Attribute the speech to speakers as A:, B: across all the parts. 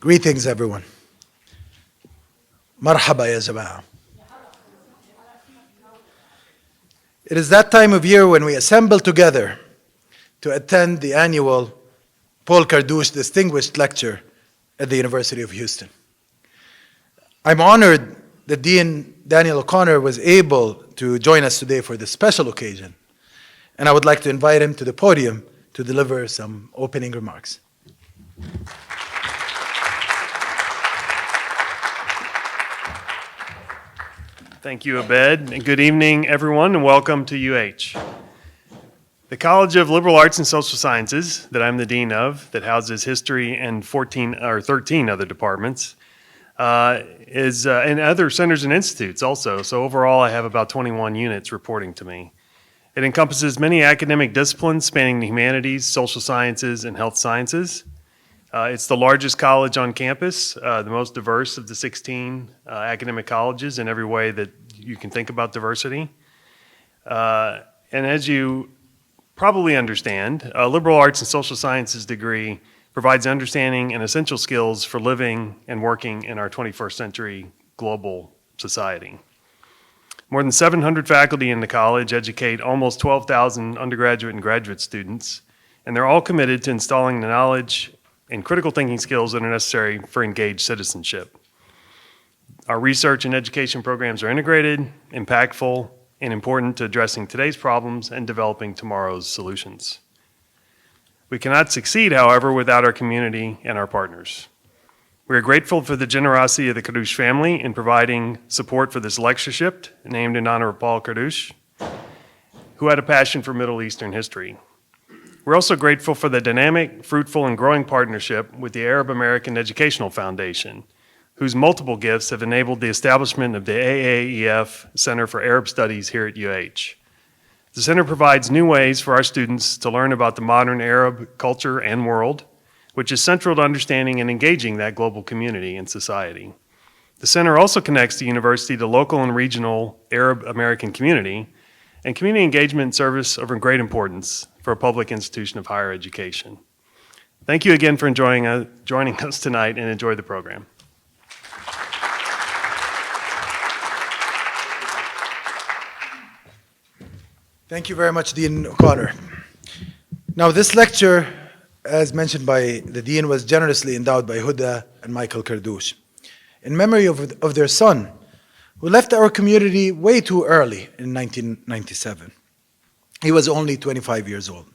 A: Greetings, everyone. Marhaba ya jama'a. It is that time of year when we assemble together to attend the annual Paul Kardoush Distinguished Lecture at the University of Houston. I'm honored that Dean Daniel O'Connor was able to join us today for this special occasion, and I would like to invite him to the podium to deliver some opening remarks.
B: Thank you, Abed, and good evening, everyone, and welcome to UH. The College of Liberal Arts and Social Sciences, that I'm the dean of, that houses history and 13 other departments, and other centers and institutes also. So overall, I have about 21 units reporting to me. It encompasses many academic disciplines spanning the humanities, social sciences, and health sciences. It's the largest college on campus, the most diverse of the 16 academic colleges in every way that you can think about diversity. And as you probably understand, a liberal arts and social sciences degree provides understanding and essential skills for living and working in our 21st century global society. More than 700 faculty in the college educate almost 12,000 undergraduate and graduate students, and they're all committed to installing the knowledge and critical thinking skills that are necessary for engaged citizenship. Our research and education programs are integrated, impactful, and important to addressing today's problems and developing tomorrow's solutions. We cannot succeed, however, without our community and our partners. We are grateful for the generosity of the Kardoush family in providing support for this lectureship, named in honor of Paul Kardoush, who had a passion for Middle Eastern history. We're also grateful for the dynamic, fruitful, and growing partnership with the Arab American Educational Foundation, whose multiple gifts have enabled the establishment of the AAEF Center for Arab Studies here at UH. The center provides new ways for our students to learn about the modern Arab culture and world, which is central to understanding and engaging that global community and society. The center also connects the university to local and regional Arab American community, and community engagement and service are of great importance for a public institution of higher education. Thank you again for joining us tonight, and enjoy the program.
A: Thank you very much, Dean O'Connor. Now, this lecture, as mentioned by the Dean, was generously endowed by Huda and Michael Kardoush in memory of their son, who left our community way too early in 1997. He was only 25 years old.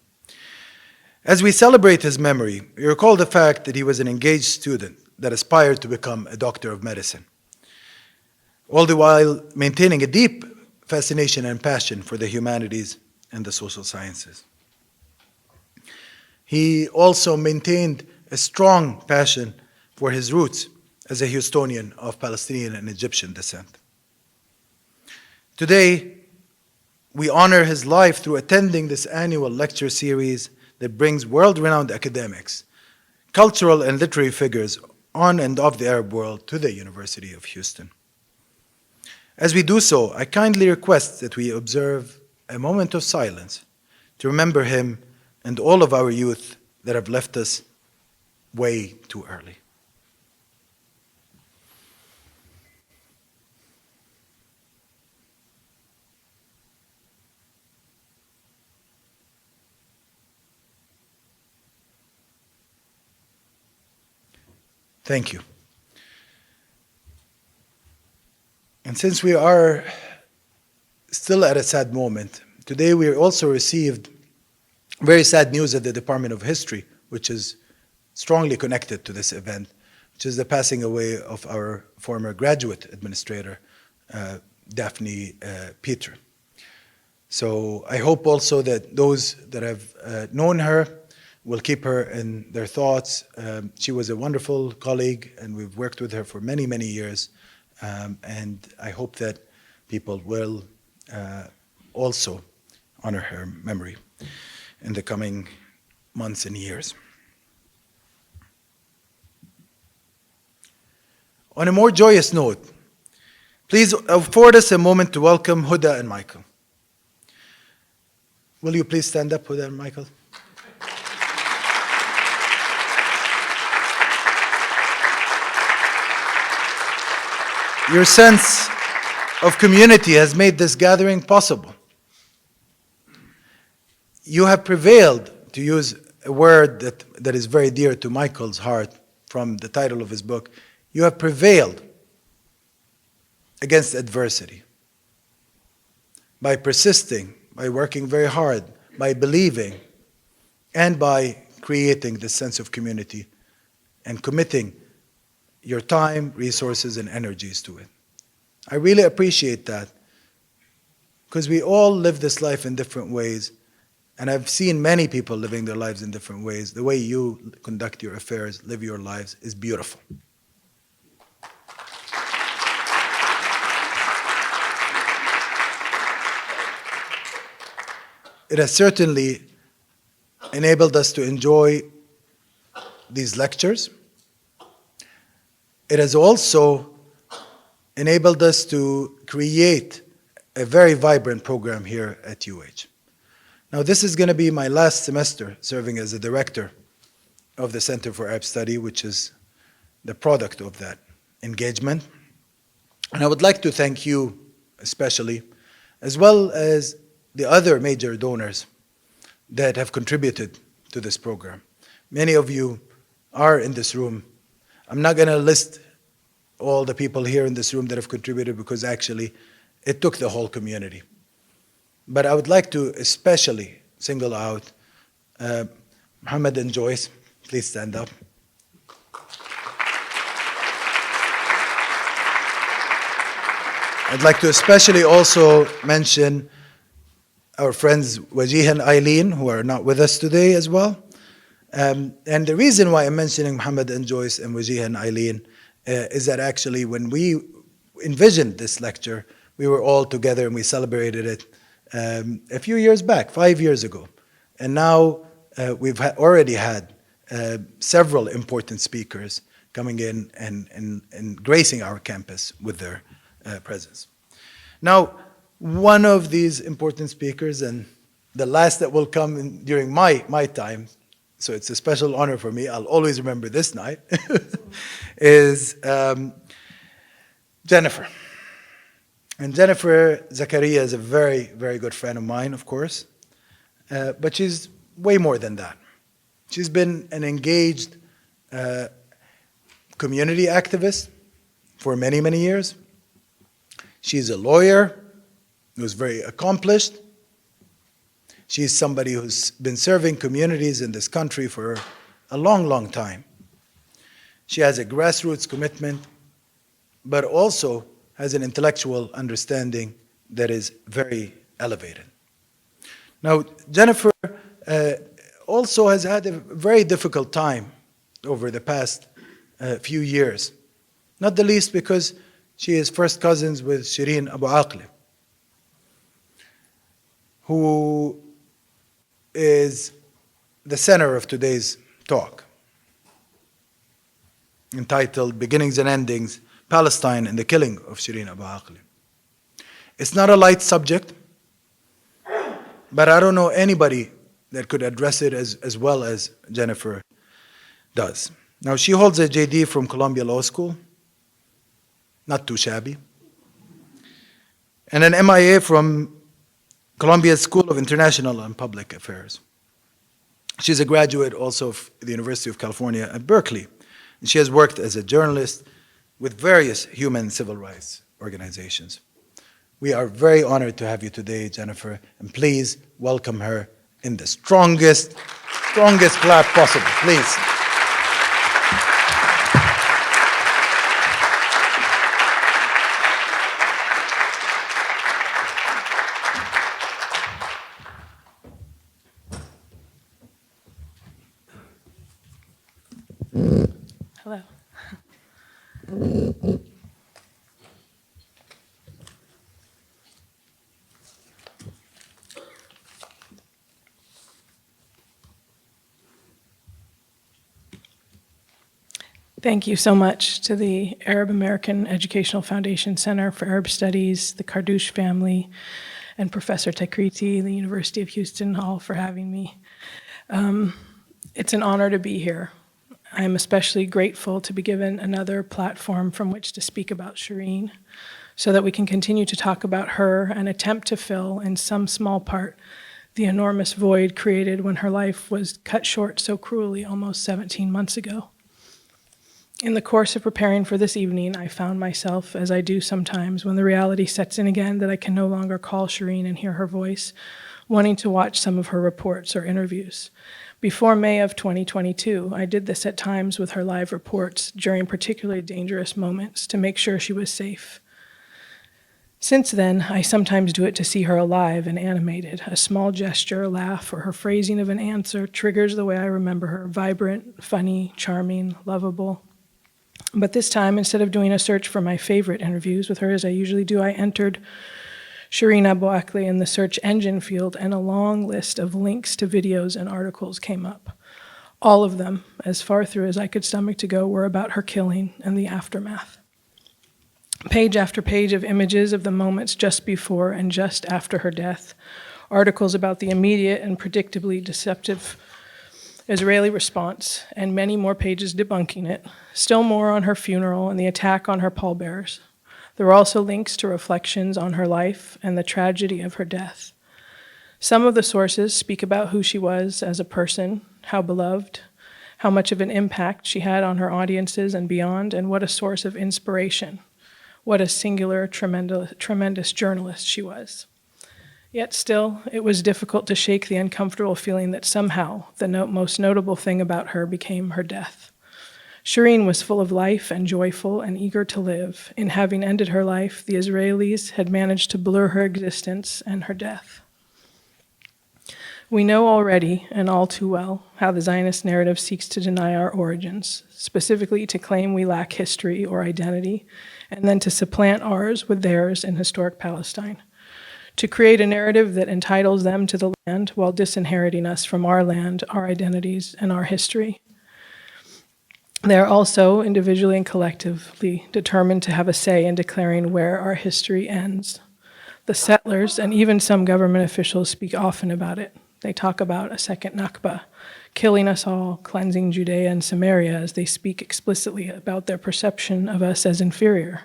A: As we celebrate his memory, we recall the fact that he was an engaged student that aspired to become a doctor of medicine, all the while maintaining a deep fascination and passion for the humanities and the social sciences. He also maintained a strong passion for his roots as a Houstonian of Palestinian and Egyptian descent. Today, we honor his life through attending this annual lecture series that brings world-renowned academics, cultural and literary figures on and of the Arab world to the University of Houston. As we do so, I kindly request that we observe a moment of silence to remember him and all of our youth that have left us way too early. Thank you. And since we are still at a sad moment, today we also received very sad news at the Department of History, which is strongly connected to this event, which is the passing away of our former graduate administrator, Daphne Peter. So I hope also that those that have known her will keep her in their thoughts. She was a wonderful colleague, and we've worked with her for many, many years. And I hope that people will also honor her memory in the coming months and years. On a more joyous note, please afford us a moment to welcome Huda and Michael. Will you please stand up, Huda and Michael? Your sense of community has made this gathering possible. You have prevailed, to use a word that is very dear to Michael's heart from the title of his book. You have prevailed against adversity by persisting, by working very hard, by believing, and by creating this sense of community and committing your time, resources, and energies to it. I really appreciate that because we all live this life in different ways, and I've seen many people living their lives in different ways. The way you conduct your affairs, live your lives, is beautiful. It has certainly enabled us to enjoy these lectures. It has also enabled us to create a very vibrant program here at UH. Now, this is going to be my last semester serving as the director of the Center for Arab Study, which is the product of that engagement. And I would like to thank you especially, as well as the other major donors that have contributed to this program. Many of you are in this room. I'm not going to list all the people here in this room that have contributed because actually it took the whole community. But I would like to especially single out Mohammed and Joyce. Please stand up. I'd like to especially also mention our friends Wajih and Eileen, who are not with us today as well. And the reason why I'm mentioning Mohammed and Joyce and Wajih and Eileen is that actually when we envisioned this lecture, we were all together and we celebrated it a few years back, 5 years ago. And now we've already had several important speakers coming in and gracing our campus with their presence. Now, one of these important speakers, and the last that will come during my time, so it's a special honor for me, I'll always remember this night, is Jennifer. And Jennifer Zacharia is a very, very good friend of mine, of course, but she's way more than that. She's been an engaged community activist for many, many years. She's a lawyer who's very accomplished. She's somebody who's been serving communities in this country for a long, long time. She has a grassroots commitment, but also has an intellectual understanding that is very elevated. Now, Jennifer also has had a very difficult time over the past few years, not the least because she is first cousins with Shireen Abu Akleh, who is the center of today's talk, entitled Beginnings and Endings, Palestine and the Killing of Shireen Abu Akleh. It's not a light subject, but I don't know anybody that could address it as well as Jennifer does. Now, she holds a JD from Columbia Law School, not too shabby, and an MIA from Columbia School of International and Public Affairs. She's a graduate also of the University of California at Berkeley, and she has worked as a journalist with various human and civil rights organizations. We are very honored to have you today, Jennifer, and please welcome her in the strongest clap possible, please.
C: Hello. Thank you so much to the Arab American Educational Foundation Center for Arab Studies, the Kardoush family, and Professor Takriti, the University of Houston, all for having me. It's an honor to be here. I am especially grateful to be given another platform from which to speak about Shireen, so that we can continue to talk about her and attempt to fill, in some small part, the enormous void created when her life was cut short so cruelly almost 17 months ago. In the course of preparing for this evening, I found myself, as I do sometimes when the reality sets in again that I can no longer call Shireen and hear her voice, wanting to watch some of her reports or interviews. Before May of 2022, I did this at times with her live reports during particularly dangerous moments to make sure she was safe. Since then, I sometimes do it to see her alive and animated. A small gesture, a laugh, or her phrasing of an answer triggers the way I remember her: vibrant, funny, charming, lovable. But this time, instead of doing a search for my favorite interviews with her as I usually do, I entered Shireen Abu Akleh in the search engine field, and a long list of links to videos and articles came up. All of them, as far through as I could stomach to go, were about her killing and the aftermath. Page after page of images of the moments just before and just after her death, articles about the immediate and predictably deceptive Israeli response, and many more pages debunking it, still more on her funeral and the attack on her pallbearers. There were also links to reflections on her life and the tragedy of her death. Some of the sources speak about who she was as a person, how beloved, how much of an impact she had on her audiences and beyond, and what a source of inspiration. What a singular, tremendous journalist she was. Yet still, it was difficult to shake the uncomfortable feeling that somehow the most notable thing about her became her death. Shireen was full of life and joyful and eager to live. In having ended her life, the Israelis had managed to blur her existence and her death. We know already, and all too well, how the Zionist narrative seeks to deny our origins, specifically to claim we lack history or identity, and then to supplant ours with theirs in historic Palestine, to create a narrative that entitles them to the land while disinheriting us from our land, our identities, and our history. They are also, individually and collectively, determined to have a say in declaring where our history ends. The settlers and even some government officials speak often about it. They talk about a second Nakba, killing us all, cleansing Judea and Samaria, as they speak explicitly about their perception of us as inferior.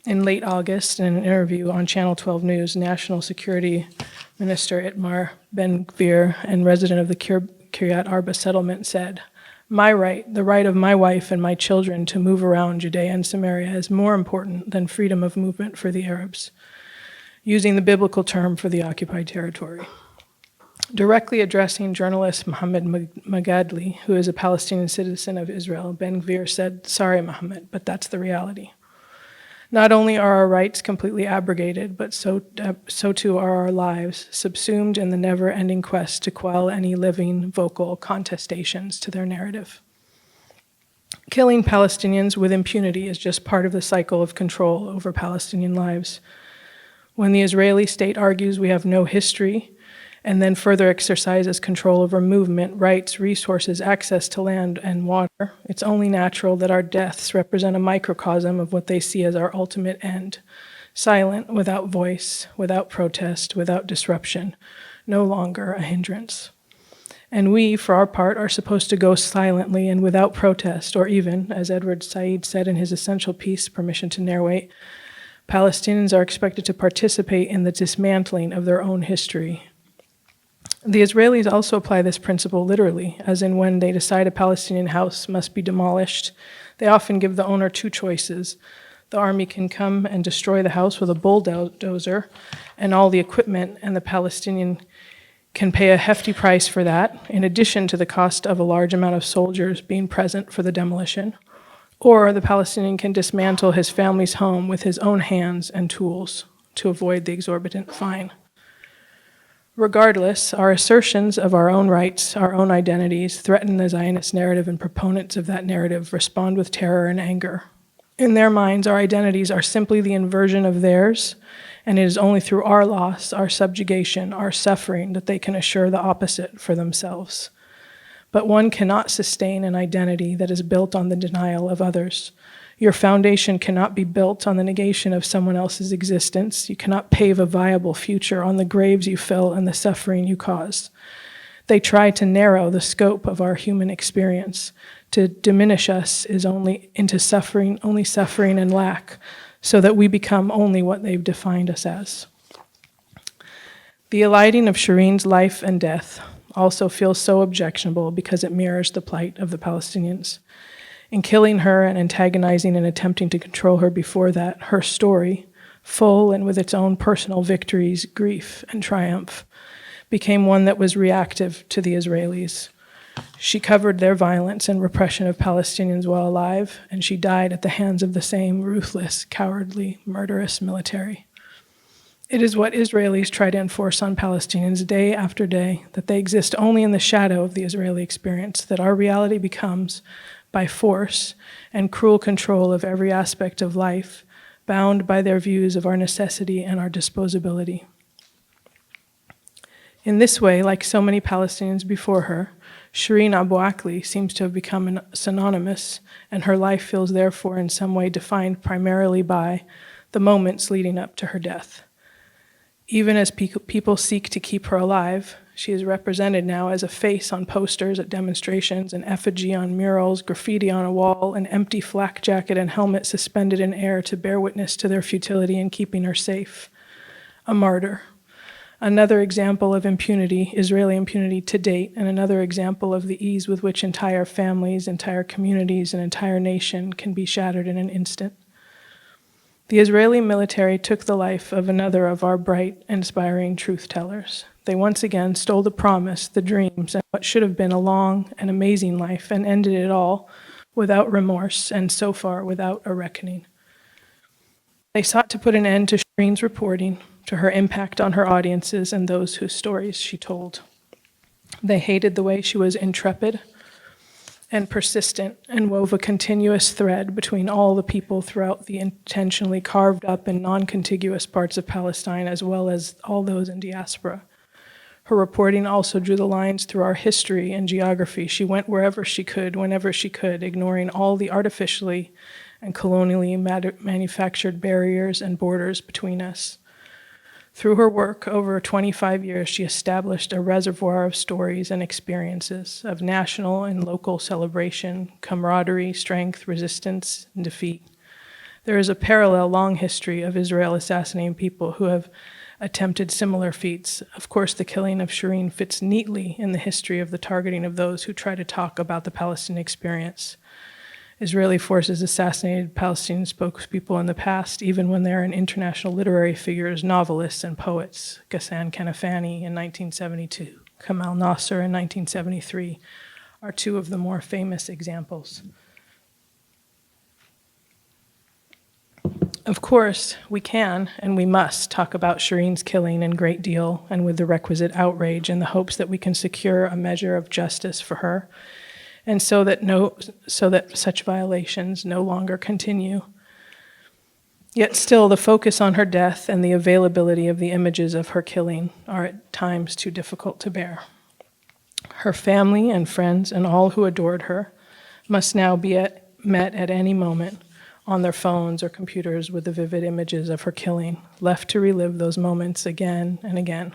C: In late August, in an interview on Channel 12 News, National Security Minister Itamar Ben-Gvir and resident of the Kiryat Arba settlement said, "My right, the right of my wife and my children to move around Judea and Samaria, is more important than freedom of movement for the Arabs," using the biblical term for the occupied territory. Directly addressing journalist Mohammed Magadli, who is a Palestinian citizen of Israel, Ben-Gvir said, "Sorry, Mohammed, but that's the reality. Not only are our rights completely abrogated, but so too are our lives, subsumed in the never-ending quest to quell any living, vocal contestations to their narrative. Killing Palestinians with impunity is just part of the cycle of control over Palestinian lives. When the Israeli state argues we have no history, and then further exercises control over movement, rights, resources, access to land and water, it's only natural that our deaths represent a microcosm of what they see as our ultimate end. Silent, without voice, without protest, without disruption, no longer a hindrance. And we, for our part, are supposed to go silently and without protest, or even, as Edward Said said in his essential piece, Permission to Narrate, Palestinians are expected to participate in the dismantling of their own history. The Israelis also apply this principle literally, as in when they decide a Palestinian house must be demolished, they often give the owner two choices. The army can come and destroy the house with a bulldozer and all the equipment, and the Palestinian can pay a hefty price for that, in addition to the cost of a large amount of soldiers being present for the demolition. Or the Palestinian can dismantle his family's home with his own hands and tools to avoid the exorbitant fine. Regardless, our assertions of our own rights, our own identities, threaten the Zionist narrative, and proponents of that narrative respond with terror and anger. In their minds, our identities are simply the inversion of theirs, and it is only through our loss, our subjugation, our suffering that they can assure the opposite for themselves. But one cannot sustain an identity that is built on the denial of others. Your foundation cannot be built on the negation of someone else's existence. You cannot pave a viable future on the graves you fill and the suffering you cause. They try to narrow the scope of our human experience, to diminish us into suffering, only suffering and lack, so that we become only what they've defined us as. The eliding of Shireen's life and death also feels so objectionable because it mirrors the plight of the Palestinians. In killing her and antagonizing and attempting to control her before that, her story, full and with its own personal victories, grief, and triumph, became one that was reactive to the Israelis. She covered their violence and repression of Palestinians while alive, and she died at the hands of the same ruthless, cowardly, murderous military. It is what Israelis try to enforce on Palestinians day after day, that they exist only in the shadow of the Israeli experience, that our reality becomes, by force and cruel control of every aspect of life, bound by their views of our necessity and our disposability. In this way, like so many Palestinians before her, Shireen Abu Akleh seems to have become synonymous, and her life feels therefore in some way defined primarily by the moments leading up to her death. Even as people seek to keep her alive, she is represented now as a face on posters at demonstrations, an effigy on murals, graffiti on a wall, an empty flak jacket and helmet suspended in air to bear witness to their futility in keeping her safe. A martyr. Another example of impunity, Israeli impunity to date, and another example of the ease with which entire families, entire communities, and entire nation can be shattered in an instant. The Israeli military took the life of another of our bright, inspiring truth-tellers. They once again stole the promise, the dreams, and what should have been a long and amazing life, and ended it all without remorse, and so far without a reckoning. They sought to put an end to Shireen's reporting, to her impact on her audiences and those whose stories she told. They hated the way she was intrepid and persistent, and wove a continuous thread between all the people throughout the intentionally carved up and non-contiguous parts of Palestine, as well as all those in diaspora. Her reporting also drew the lines through our history and geography. She went wherever she could, whenever she could, ignoring all the artificially and colonially manufactured barriers and borders between us. Through her work, over 25 years, she established a reservoir of stories and experiences of national and local celebration, camaraderie, strength, resistance, and defeat. There is a parallel long history of Israel assassinating people who have attempted similar feats. Of course, the killing of Shireen fits neatly in the history of the targeting of those who try to talk about the Palestinian experience. Israeli forces assassinated Palestinian spokespeople in the past, even when they are international literary figures, novelists, and poets. Ghassan Kanafani in 1972, Kamal Nasser in 1973 are two of the more famous examples. Of course, we can and we must talk about Shireen's killing in great deal and with the requisite outrage in the hopes that we can secure a measure of justice for her, and so that such violations no longer continue. Yet still, the focus on her death and the availability of the images of her killing are at times too difficult to bear. Her family and friends and all who adored her must now be met at any moment on their phones or computers with the vivid images of her killing, left to relive those moments again and again.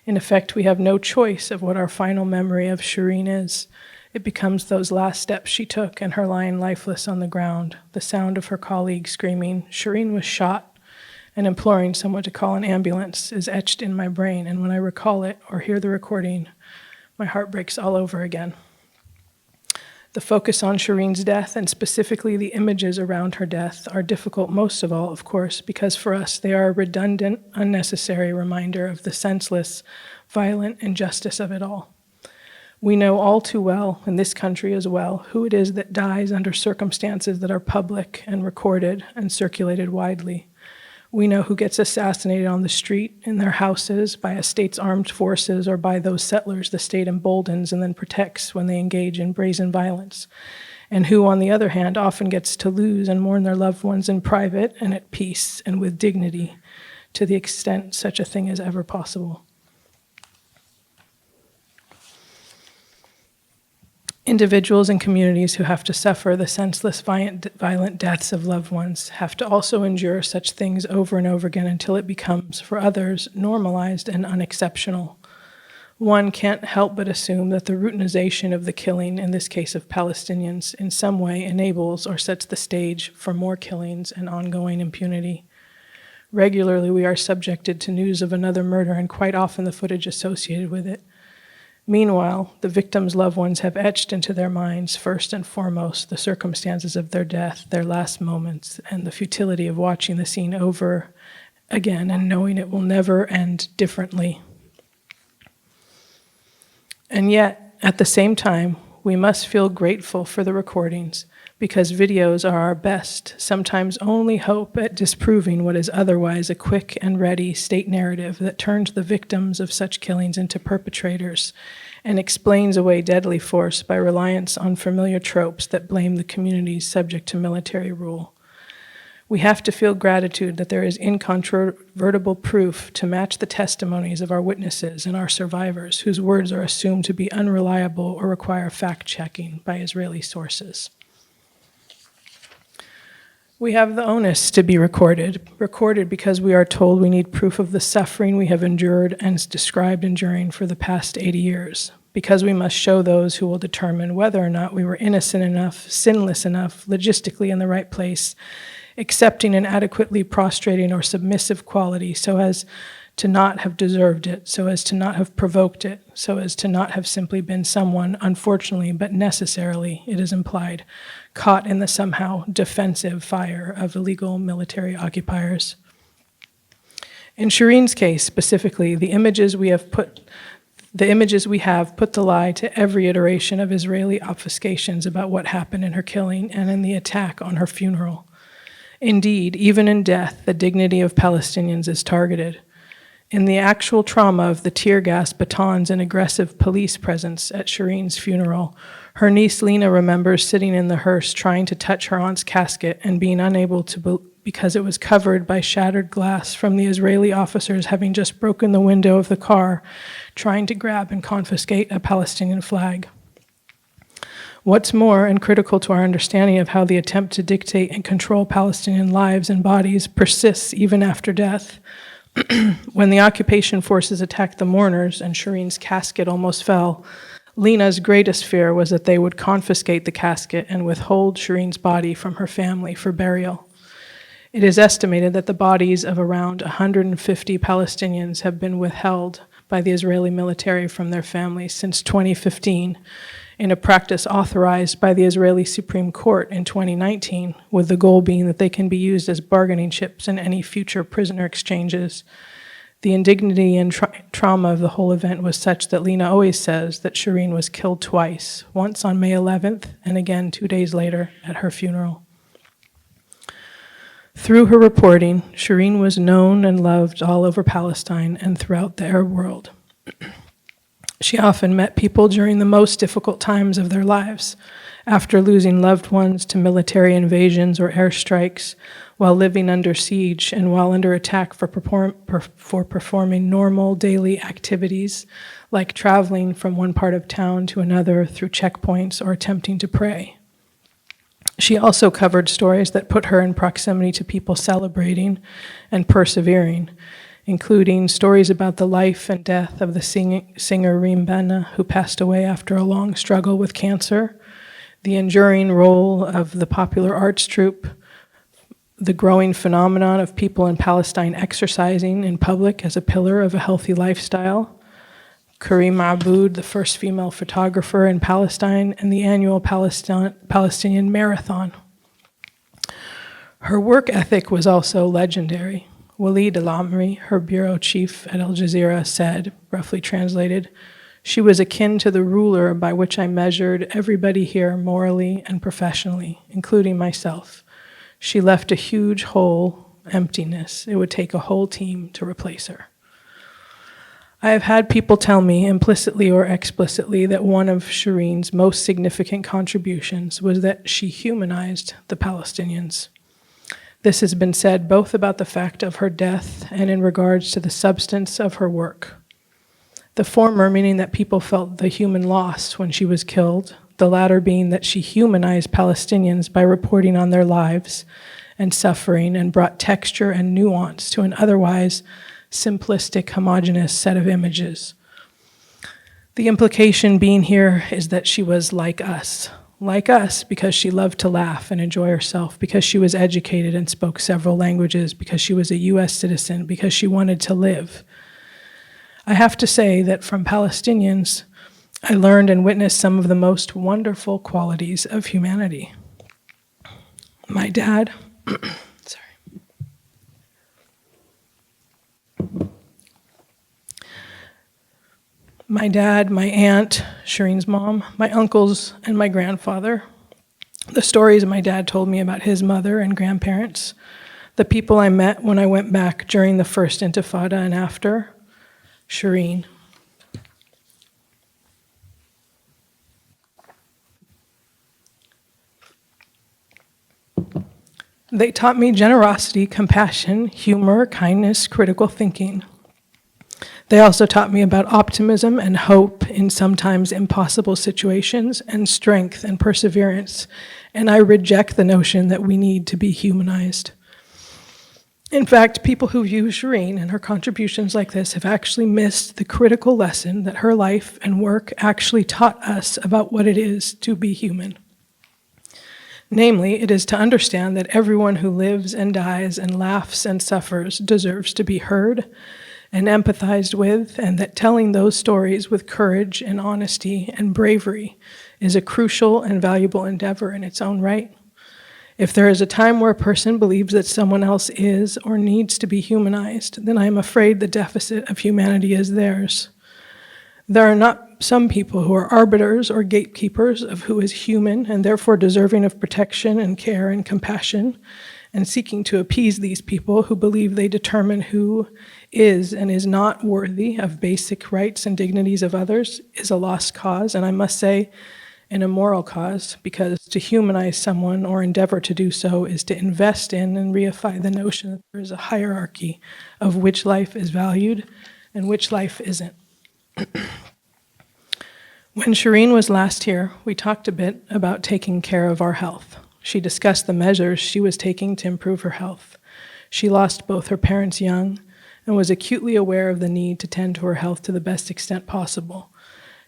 C: In effect, we have no choice of what our final memory of Shireen is. It becomes those last steps she took and her lying lifeless on the ground, the sound of her colleague screaming, "Shireen was shot," and imploring someone to call an ambulance is etched in my brain, and when I recall it or hear the recording, my heart breaks all over again. The focus on Shireen's death, and specifically the images around her death, are difficult most of all, of course, because for us they are a redundant, unnecessary reminder of the senseless, violent injustice of it all. We know all too well, in this country as well, who it is that dies under circumstances that are public and recorded and circulated widely. We know who gets assassinated on the street, in their houses, by a state's armed forces, or by those settlers the state emboldens and then protects when they engage in brazen violence, and who, on the other hand, often gets to lose and mourn their loved ones in private and at peace and with dignity, to the extent such a thing is ever possible. Individuals and communities who have to suffer the senseless, violent deaths of loved ones have to also endure such things over and over again until it becomes, for others, normalized and unexceptional. One can't help but assume that the routinization of the killing, in this case of Palestinians, in some way enables or sets the stage for more killings and ongoing impunity. Regularly, we are subjected to news of another murder and quite often the footage associated with it. Meanwhile, the victims' loved ones have etched into their minds, first and foremost, the circumstances of their death, their last moments, and the futility of watching the scene over again and knowing it will never end differently. And yet, at the same time, we must feel grateful for the recordings, because videos are our best, sometimes only hope at disproving what is otherwise a quick and ready state narrative that turns the victims of such killings into perpetrators and explains away deadly force by reliance on familiar tropes that blame the communities subject to military rule. We have to feel gratitude that there is incontrovertible proof to match the testimonies of our witnesses and our survivors, whose words are assumed to be unreliable or require fact-checking by Israeli sources. We have the onus to be recorded because we are told we need proof of the suffering we have endured and described enduring for the past 80 years, because we must show those who will determine whether or not we were innocent enough, sinless enough, logistically in the right place, accepting an adequately prostrating or submissive quality so as to not have deserved it, so as to not have provoked it, so as to not have simply been someone, unfortunately but necessarily, it is implied, caught in the somehow defensive fire of illegal military occupiers. In Shireen's case specifically, the images we have put the lie to every iteration of Israeli obfuscations about what happened in her killing and in the attack on her funeral. Indeed, even in death, the dignity of Palestinians is targeted. In the actual trauma of the tear gas, batons, and aggressive police presence at Shireen's funeral, her niece Lena remembers sitting in the hearse trying to touch her aunt's casket and being unable to because it was covered by shattered glass from the Israeli officers having just broken the window of the car, trying to grab and confiscate a Palestinian flag. What's more, and critical to our understanding of how the attempt to dictate and control Palestinian lives and bodies persists even after death, when the occupation forces attacked the mourners and Shireen's casket almost fell, Lena's greatest fear was that they would confiscate the casket and withhold Shireen's body from her family for burial. It is estimated that the bodies of around 150 Palestinians have been withheld by the Israeli military from their families since 2015, in a practice authorized by the Israeli Supreme Court in 2019, with the goal being that they can be used as bargaining chips in any future prisoner exchanges. The indignity and trauma of the whole event was such that Lena always says that Shireen was killed twice, once on May 11th and again 2 days later at her funeral. Through her reporting, Shireen was known and loved all over Palestine and throughout the Arab world. She often met people during the most difficult times of their lives, after losing loved ones to military invasions or airstrikes, while living under siege and while under attack for performing normal daily activities, like traveling from one part of town to another through checkpoints or attempting to pray. She also covered stories that put her in proximity to people celebrating and persevering, including stories about the life and death of the singer Reem Benna, who passed away after a long struggle with cancer, the enduring role of the popular arts troupe, the growing phenomenon of people in Palestine exercising in public as a pillar of a healthy lifestyle, Karim Aboud, the first female photographer in Palestine, and the annual Palestinian Marathon. Her work ethic was also legendary. Walid al-Amri, her bureau chief at Al Jazeera, said, roughly translated, "She was akin to the ruler by which I measured everybody here morally and professionally, including myself. She left a huge hole, emptiness. It would take a whole team to replace her." I have had people tell me, implicitly or explicitly, that one of Shireen's most significant contributions was that she humanized the Palestinians. This has been said both about the fact of her death and in regards to the substance of her work. The former meaning that people felt the human loss when she was killed, the latter being that she humanized Palestinians by reporting on their lives and suffering and brought texture and nuance to an otherwise simplistic, homogeneous set of images. The implication being here is that she was like us because she loved to laugh and enjoy herself, because she was educated and spoke several languages, because she was a US citizen, because she wanted to live. I have to say that from Palestinians, I learned and witnessed some of the most wonderful qualities of humanity. My dad, my dad, my aunt, Shireen's mom, my uncles, and my grandfather. The stories my dad told me about his mother and grandparents. The people I met when I went back during the first Intifada and after. Shireen. They taught me generosity, compassion, humor, kindness, critical thinking. They also taught me about optimism and hope in sometimes impossible situations, and strength and perseverance, and I reject the notion that we need to be humanized. In fact, people who view Shireen and her contributions like this have actually missed the critical lesson that her life and work actually taught us about what it is to be human. Namely, it is to understand that everyone who lives and dies and laughs and suffers deserves to be heard and empathized with, and that telling those stories with courage and honesty and bravery is a crucial and valuable endeavor in its own right. If there is a time where a person believes that someone else is or needs to be humanized, then I am afraid the deficit of humanity is theirs. There are not some people who are arbiters or gatekeepers of who is human and therefore deserving of protection and care and compassion, and seeking to appease these people who believe they determine who is and is not worthy of basic rights and dignities of others is a lost cause, and I must say, an immoral cause, because to humanize someone or endeavor to do so is to invest in and reify the notion that there is a hierarchy of which life is valued and which life isn't. When Shireen was last here, we talked a bit about taking care of our health. She discussed the measures she was taking to improve her health. She lost both her parents young and was acutely aware of the need to tend to her health to the best extent possible.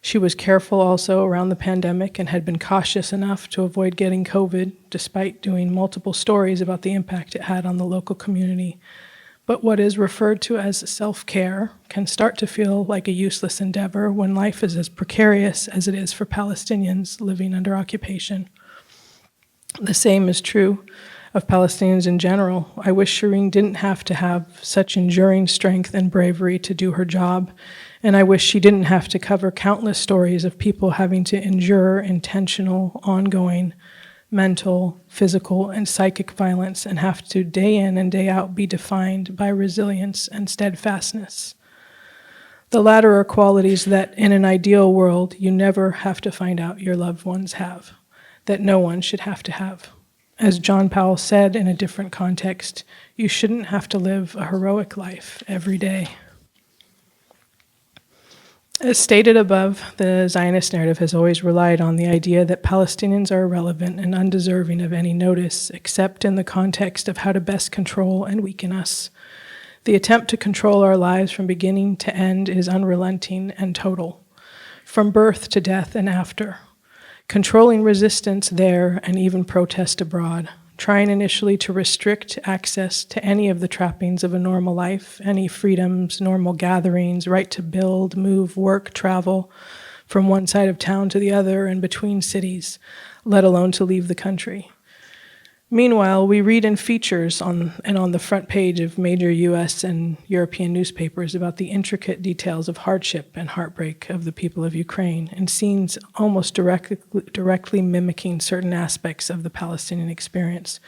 C: She was careful also around the pandemic and had been cautious enough to avoid getting COVID, despite doing multiple stories about the impact it had on the local community. But what is referred to as self-care can start to feel like a useless endeavor when life is as precarious as it is for Palestinians living under occupation. The same is true of Palestinians in general. I wish Shireen didn't have to have such enduring strength and bravery to do her job, and I wish she didn't have to cover countless stories of people having to endure intentional, ongoing, mental, physical, and psychic violence and have to day in and day out be defined by resilience and steadfastness. The latter are qualities that, in an ideal world, you never have to find out your loved ones have, that no one should have to have. As John Powell said in a different context, you shouldn't have to live a heroic life every day. As stated above, the Zionist narrative has always relied on the idea that Palestinians are irrelevant and undeserving of any notice, except in the context of how to best control and weaken us. The attempt to control our lives from beginning to end is unrelenting and total, from birth to death and after. Controlling resistance there and even protest abroad, trying initially to restrict access to any of the trappings of a normal life, any freedoms, normal gatherings, right to build, move, work, travel from one side of town to the other and between cities, let alone to leave the country. Meanwhile, we read in features on the front page of major US and European newspapers about the intricate details of hardship and heartbreak of the people of Ukraine, and scenes almost directly mimicking certain aspects of the Palestinian experience.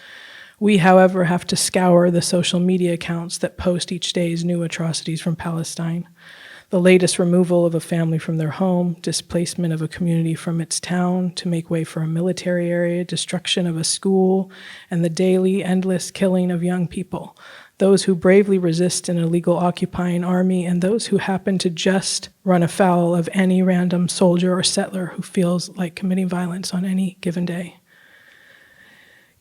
C: We, however, have to scour the social media accounts that post each day's new atrocities from Palestine. The latest removal of a family from their home, displacement of a community from its town to make way for a military area, destruction of a school, and the daily, endless killing of young people, those who bravely resist an illegal occupying army, and those who happen to just run afoul of any random soldier or settler who feels like committing violence on any given day.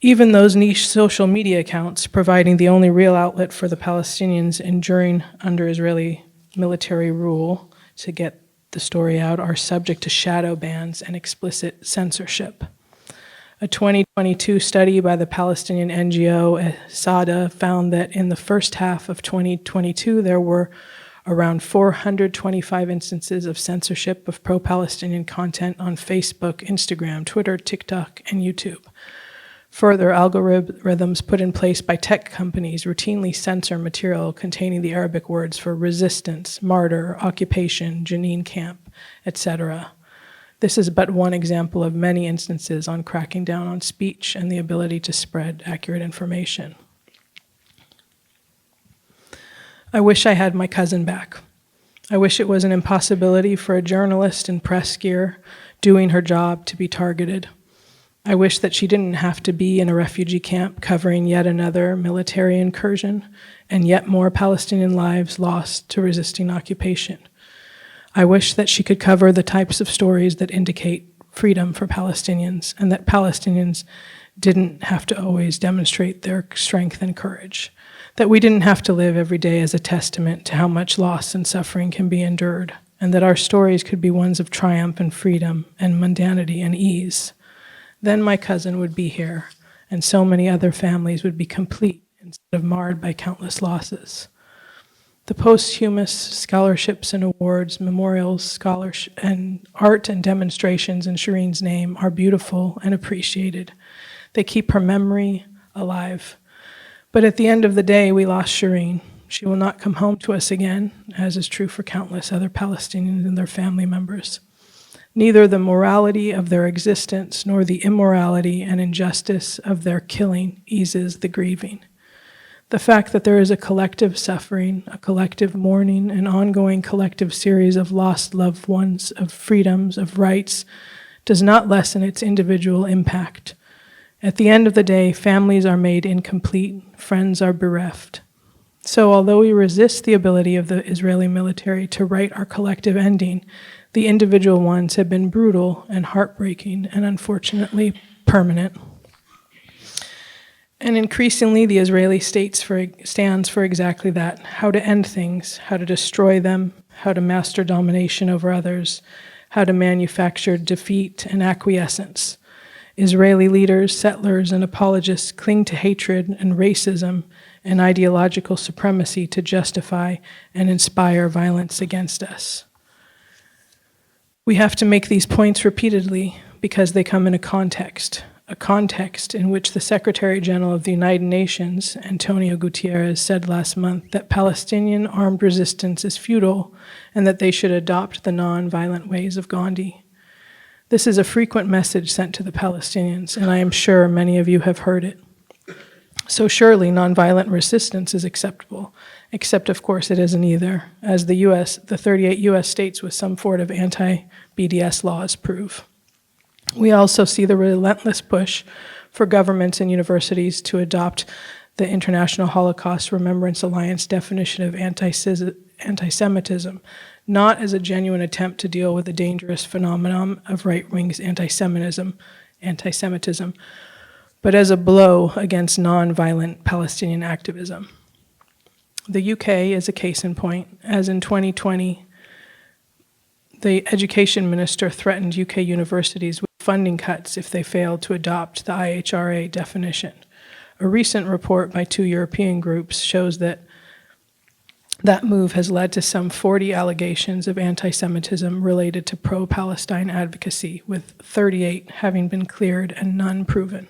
C: Even those niche social media accounts, providing the only real outlet for the Palestinians enduring under Israeli military rule to get the story out, are subject to shadow bans and explicit censorship. A 2022 study by the Palestinian NGO SADA found that in the first half of 2022, there were around 425 instances of censorship of pro-Palestinian content on Facebook, Instagram, Twitter, TikTok, and YouTube. Further, algorithms put in place by tech companies routinely censor material containing the Arabic words for resistance, martyr, occupation, Jenin camp, etc. This is but one example of many instances on cracking down on speech and the ability to spread accurate information. I wish I had my cousin back. I wish it was an impossibility for a journalist in press gear doing her job to be targeted. I wish that she didn't have to be in a refugee camp covering yet another military incursion and yet more Palestinian lives lost to resisting occupation. I wish that she could cover the types of stories that indicate freedom for Palestinians and that Palestinians didn't have to always demonstrate their strength and courage, that we didn't have to live every day as a testament to how much loss and suffering can be endured, and that our stories could be ones of triumph and freedom and mundanity and ease. Then my cousin would be here, and so many other families would be complete instead of marred by countless losses. The posthumous scholarships and awards, memorials, scholarship, and art and demonstrations in Shireen's name are beautiful and appreciated. They keep her memory alive. But at the end of the day, we lost Shireen. She will not come home to us again, as is true for countless other Palestinians and their family members. Neither the morality of their existence nor the immorality and injustice of their killing eases the grieving. The fact that there is a collective suffering, a collective mourning, an ongoing collective series of lost loved ones, of freedoms, of rights, does not lessen its individual impact. At the end of the day, families are made incomplete, friends are bereft. So although we resist the ability of the Israeli military to write our collective ending, the individual ones have been brutal and heartbreaking and unfortunately permanent. And increasingly, the Israeli state stands for exactly that: how to end things, how to destroy them, how to master domination over others, how to manufacture defeat and acquiescence. Israeli leaders, settlers, and apologists cling to hatred and racism and ideological supremacy to justify and inspire violence against us. We have to make these points repeatedly because they come in a context in which the Secretary General of the United Nations, Antonio Guterres, said last month that Palestinian armed resistance is futile and that they should adopt the non-violent ways of Gandhi. This is a frequent message sent to the Palestinians, and I am sure many of you have heard it. So surely nonviolent resistance is acceptable, except of course it isn't either, as the 38 US states with some sort of anti-BDS laws prove. We also see the relentless push for governments and universities to adopt the International Holocaust Remembrance Alliance definition of anti-Semitism, not as a genuine attempt to deal with the dangerous phenomenon of right-wing anti-Semitism, but as a blow against non-violent Palestinian activism. The UK is a case in point, as in 2020, the education minister threatened UK universities with funding cuts if they failed to adopt the IHRA definition. A recent report by 2 European groups shows that that move has led to some 40 allegations of anti-Semitism related to pro-Palestine advocacy, with 38 having been cleared and none proven.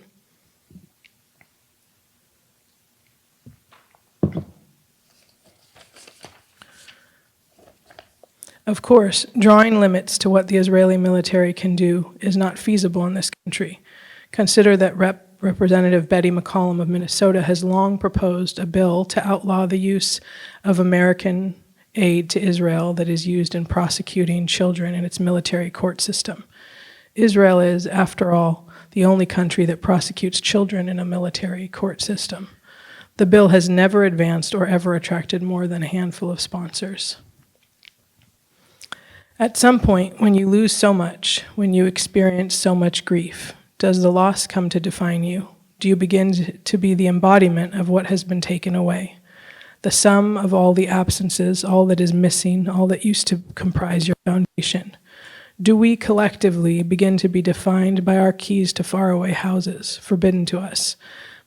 C: Of course, drawing limits to what the Israeli military can do is not feasible in this country. Consider that Representative Betty McCollum of Minnesota has long proposed a bill to outlaw the use of American aid to Israel that is used in prosecuting children in its military court system. Israel is, after all, the only country that prosecutes children in a military court system. The bill has never advanced or ever attracted more than a handful of sponsors. At some point, when you lose so much, when you experience so much grief, does the loss come to define you? Do you begin to be the embodiment of what has been taken away? the sum of all the absences, all that is missing, all that used to comprise your foundation? Do we collectively begin to be defined by our keys to faraway houses, forbidden to us,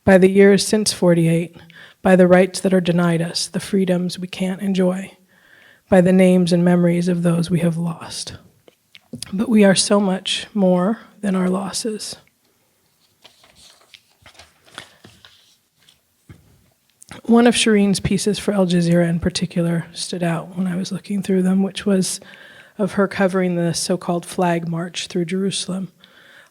C: by the years since 48, by the rights that are denied us, the freedoms we can't enjoy, by the names and memories of those we have lost? But we are so much more than our losses. One of Shireen's pieces for Al Jazeera in particular stood out when I was looking through them, which was of her covering the so-called flag march through Jerusalem.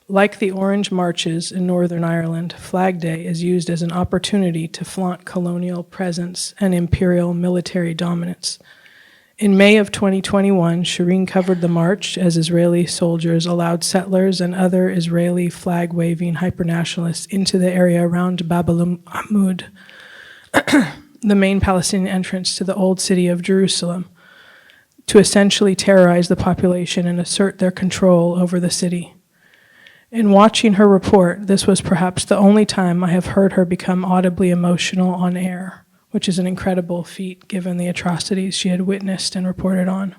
C: Like the Orange Marches in Northern Ireland, Flag Day is used as an opportunity to flaunt colonial presence and imperial military dominance. In May of 2021, Shireen covered the march as Israeli soldiers allowed settlers and other Israeli flag-waving hypernationalists into the area around Bab al-Ammud, the main Palestinian entrance to the old city of Jerusalem, to essentially terrorize the population and assert their control over the city. In watching her report, this was perhaps the only time I have heard her become audibly emotional on air, which is an incredible feat given the atrocities she had witnessed and reported on.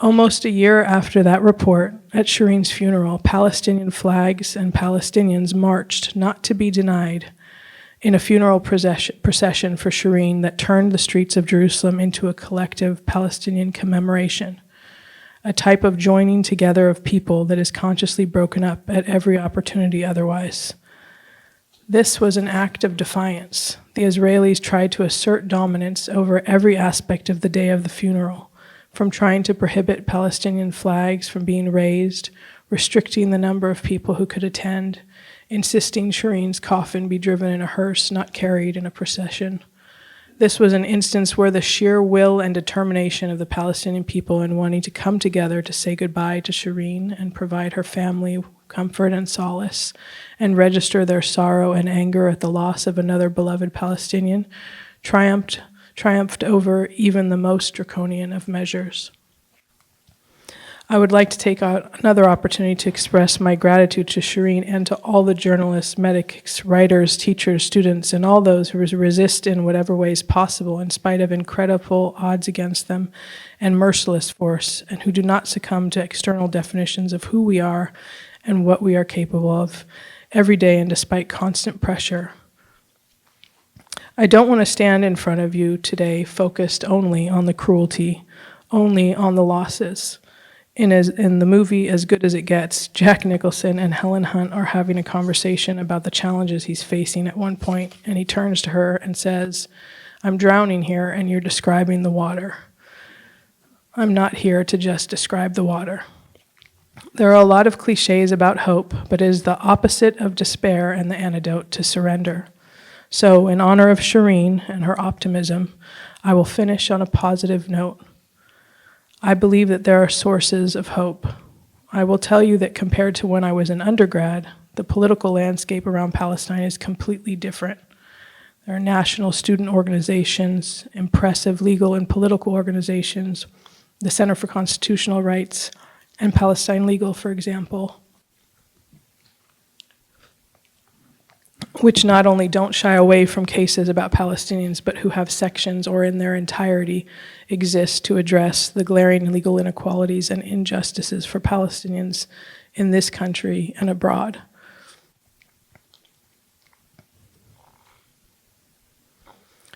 C: Almost a year after that report, at Shireen's funeral, Palestinian flags and Palestinians marched, not to be denied, in a funeral procession for Shireen that turned the streets of Jerusalem into a collective Palestinian commemoration, a type of joining together of people that is consciously broken up at every opportunity otherwise. This was an act of defiance. The Israelis tried to assert dominance over every aspect of the day of the funeral, from trying to prohibit Palestinian flags from being raised, restricting the number of people who could attend, insisting Shireen's coffin be driven in a hearse, not carried in a procession. This was an instance where the sheer will and determination of the Palestinian people in wanting to come together to say goodbye to Shireen and provide her family comfort and solace, and register their sorrow and anger at the loss of another beloved Palestinian, triumphed over even the most draconian of measures. I would like to take out another opportunity to express my gratitude to Shireen and to all the journalists, medics, writers, teachers, students, and all those who resist in whatever ways possible in spite of incredible odds against them and merciless force, and who do not succumb to external definitions of who we are and what we are capable of every day and despite constant pressure. I don't want to stand in front of you today focused only on the cruelty, only on the losses. In the movie As Good as It Gets, Jack Nicholson and Helen Hunt are having a conversation about the challenges he's facing at one point, and he turns to her and says, "I'm drowning here and you're describing the water. I'm not here to just describe the water." There are a lot of cliches about hope, but it is the opposite of despair and the antidote to surrender. So, in honor of Shireen and her optimism, I will finish on a positive note. I believe that there are sources of hope. I will tell you that compared to when I was an undergrad, the political landscape around Palestine is completely different. There are national student organizations, impressive legal and political organizations, the Center for Constitutional Rights, and Palestine Legal, for example, which not only don't shy away from cases about Palestinians, but who have sections or in their entirety exist to address the glaring legal inequalities and injustices for Palestinians in this country and abroad.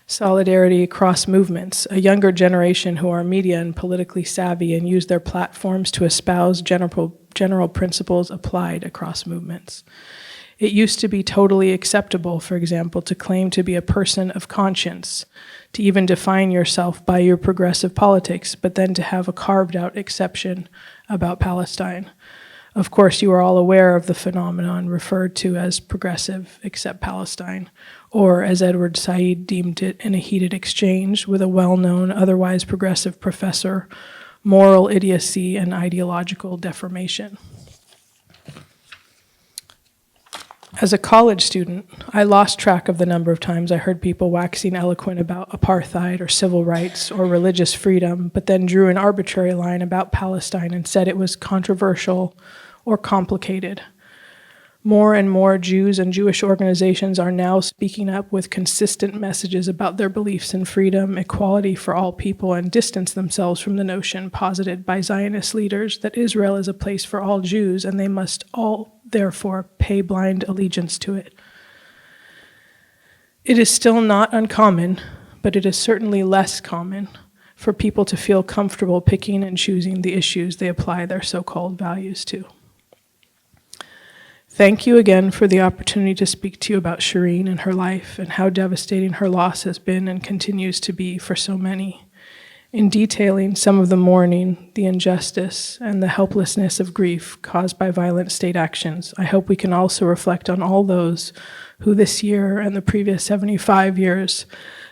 C: Solidarity across movements, a younger generation who are media and politically savvy and use their platforms to espouse general principles applied across movements. It used to be totally acceptable, for example, to claim to be a person of conscience, to even define yourself by your progressive politics, but then to have a carved-out exception about Palestine. Of course, you are all aware of the phenomenon referred to as progressive except Palestine, or as Edward Said deemed it in a heated exchange with a well-known, otherwise progressive professor, moral idiocy and ideological deformation. As a college student, I lost track of the number of times I heard people waxing eloquent about apartheid or civil rights or religious freedom, but then drew an arbitrary line about Palestine and said it was controversial or complicated. More and more Jews and Jewish organizations are now speaking up with consistent messages about their beliefs in freedom, equality for all people, and distance themselves from the notion posited by Zionist leaders that Israel is a place for all Jews and they must all, therefore, pay blind allegiance to it. It is still not uncommon, but it is certainly less common for people to feel comfortable picking and choosing the issues they apply their so-called values to. Thank you again for the opportunity to speak to you about Shireen and her life and how devastating her loss has been and continues to be for so many. In detailing some of the mourning, the injustice, and the helplessness of grief caused by violent state actions, I hope we can also reflect on all those who this year and the previous 75 years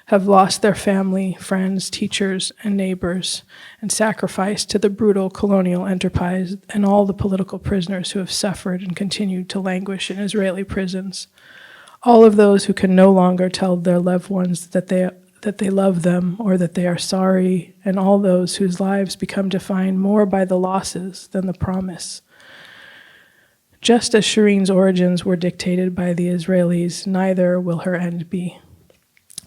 C: have lost their family, friends, teachers, and neighbors, and sacrificed to the brutal colonial enterprise, and all the political prisoners who have suffered and continued to languish in Israeli prisons. All of those who can no longer tell their loved ones that they love them or that they are sorry, and all those whose lives become defined more by the losses than the promise. Just as Shireen's origins were dictated by the Israelis, neither will her end be.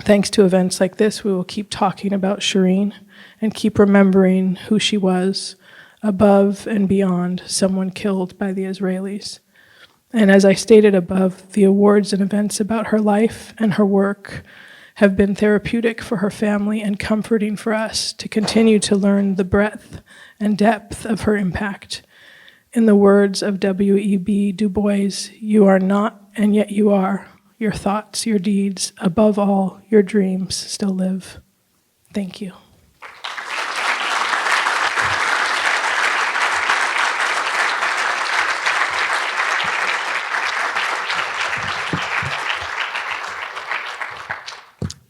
C: Thanks to events like this, we will keep talking about Shireen and keep remembering who she was, above and beyond someone killed by the Israelis. And as I stated above, the awards and events about her life and her work have been therapeutic for her family and comforting for us to continue to learn the breadth and depth of her impact. In the words of W.E.B. Du Bois, you are not, and yet you are. Your thoughts, your deeds, above all, your dreams still live. Thank you.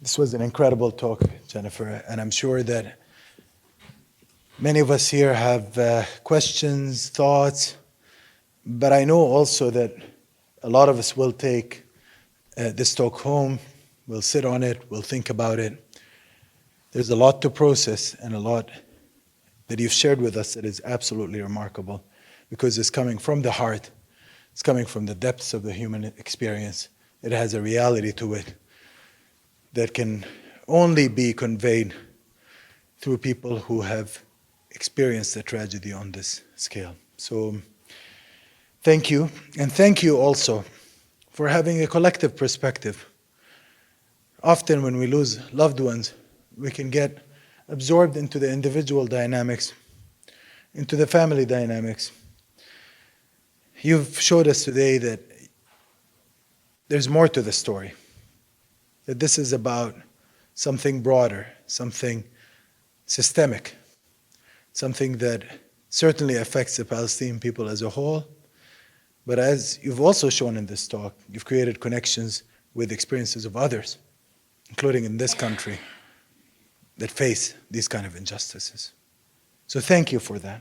A: This was an incredible talk, Jennifer, and I'm sure that many of us here have questions, thoughts, but I know also that a lot of us will take this talk home, we'll sit on it, we'll think about it. There's a lot to process and a lot that you've shared with us that is absolutely remarkable because it's coming from the heart, it's coming from the depths of the human experience. It has a reality to it that can only be conveyed through people who have experienced the tragedy on this scale. So thank you, and thank you also for having a collective perspective. Often when we lose loved ones, we can get absorbed into the individual dynamics, into the family dynamics. You've showed us today that there's more to the story, that this is about something broader, something systemic, something that certainly affects the Palestinian people as a whole. But as you've also shown in this talk, you've created connections with experiences of others, including in this country, that face these kind of injustices. So thank you for that.